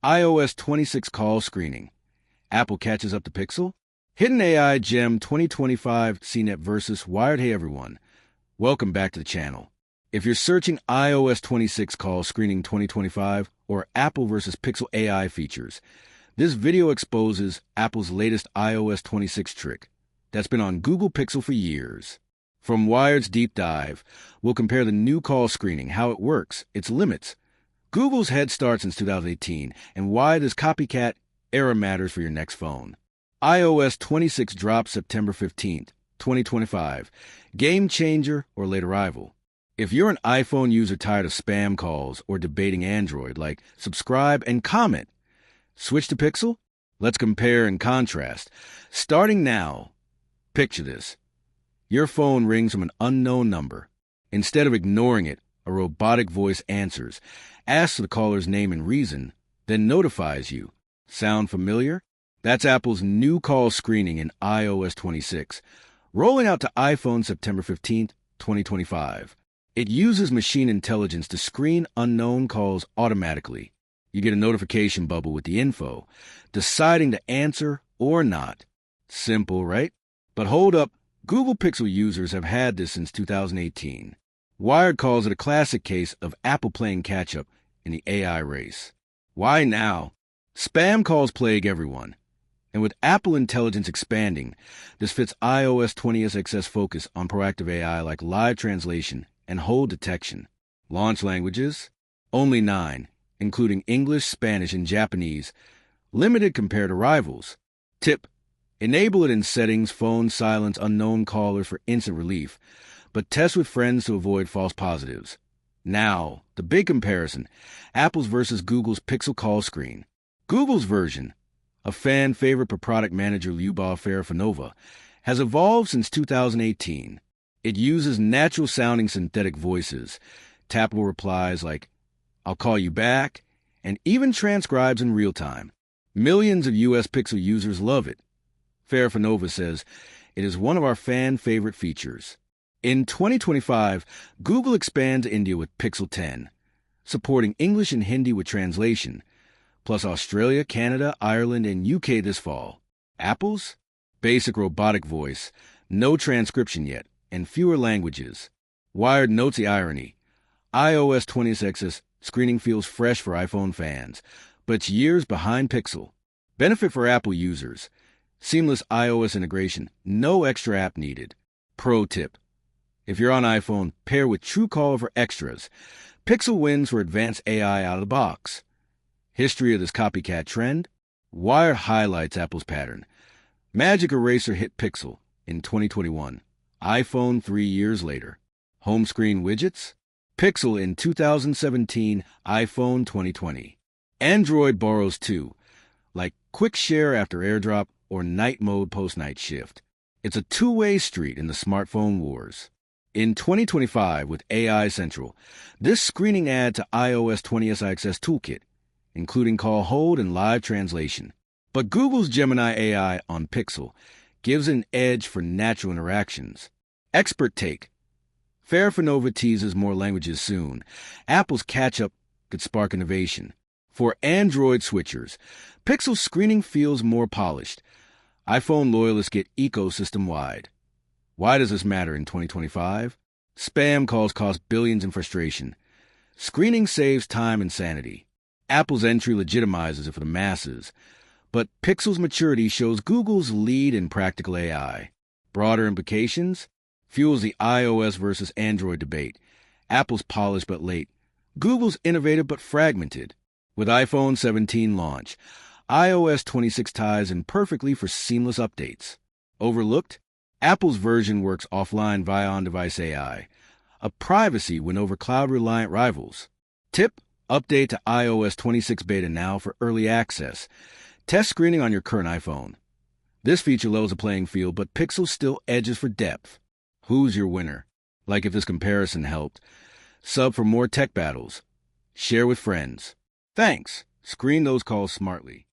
iOS 26 call screening. Apple catches up to Pixel. Hidden AI Gem 2025 CNET versus Wired. Hey everyone, welcome back to the channel. If you're searching iOS 26 call screening 2025 or Apple versus Pixel AI features, this video exposes Apple's latest iOS 26 trick that's been on Google Pixel for years. From Wired's deep dive, we'll compare the new call screening, how it works, its limits, Google's head start since 2018, and why this copycat era matters for your next phone. iOS 26 drops September 15th, 2025. Game changer or late arrival? If you're an iPhone user tired of spam calls or debating Android, like subscribe and comment, switch to Pixel? Let's compare and contrast. Starting now, picture this. Your phone rings from an unknown number. Instead of ignoring it, a robotic voice answers, asks the caller's name and reason, then notifies you. Sound familiar? That's Apple's new call screening in iOS 26, rolling out to iPhone September 15th, 2025. It uses machine intelligence to screen unknown calls automatically. You get a notification bubble with the info, deciding to answer or not. Simple, right? But hold up, Google Pixel users have had this since 2018. Wired calls it a classic case of Apple playing catch-up in the AI race. Why now? Spam calls plague everyone. And with Apple Intelligence expanding, this fits iOS 20's XS focus on proactive AI like live translation and hold detection. Launch languages? Only 9, including English, Spanish, and Japanese. Limited compared to rivals. Tip: enable it in settings, phone silence, unknown callers for instant relief, but test with friends to avoid false positives. Now, the big comparison, Apple's versus Google's Pixel call screen. Google's version, a fan favorite per product manager Lyubov Farafonova, has evolved since 2018. It uses natural-sounding synthetic voices, tappable replies like, "I'll call you back," and even transcribes in real time. Millions of US Pixel users love it. Farafonova says, "It is one of our fan favorite features." In 2025, Google expands India with Pixel 10, supporting English and Hindi with translation, plus Australia, Canada, Ireland, and UK this fall. Apple's? Basic robotic voice, no transcription yet, and fewer languages. Wired notes the irony. iOS 20's screening feels fresh for iPhone fans, but it's years behind Pixel. Benefit for Apple users. Seamless iOS integration, no extra app needed. Pro tip: if you're on iPhone, pair with Truecaller for extras. Pixel wins for advanced AI out of the box. History of this copycat trend? Wired highlights Apple's pattern. Magic Eraser hit Pixel in 2021. iPhone 3 years later. Home screen widgets? Pixel in 2017, iPhone 2020. Android borrows too, like quick share after airdrop or night mode post-night shift. It's a two-way street in the smartphone wars. In 2025, with AI Central, this screening adds to iOS 20's XS toolkit, including call hold and live translation. But Google's Gemini AI on Pixel gives an edge for natural interactions. Expert take: Farafonova teases more languages soon. Apple's catch-up could spark innovation. For Android switchers, Pixel screening feels more polished. iPhone loyalists get ecosystem-wide. Why does this matter in 2025? Spam calls cost billions in frustration. Screening saves time and sanity. Apple's entry legitimizes it for the masses. But Pixel's maturity shows Google's lead in practical AI. Broader implications? Fuels the iOS versus Android debate. Apple's polished but late. Google's innovative but fragmented. With iPhone 17 launch, iOS 26 ties in perfectly for seamless updates. Overlooked? Apple's version works offline via on-device AI, a privacy win over cloud-reliant rivals. Tip: update to iOS 26 beta now for early access. Test screening on your current iPhone. This feature lowers the playing field, but Pixel still edges for depth. Who's your winner? Like if this comparison helped. Sub for more tech battles. Share with friends. Thanks. Screen those calls smartly.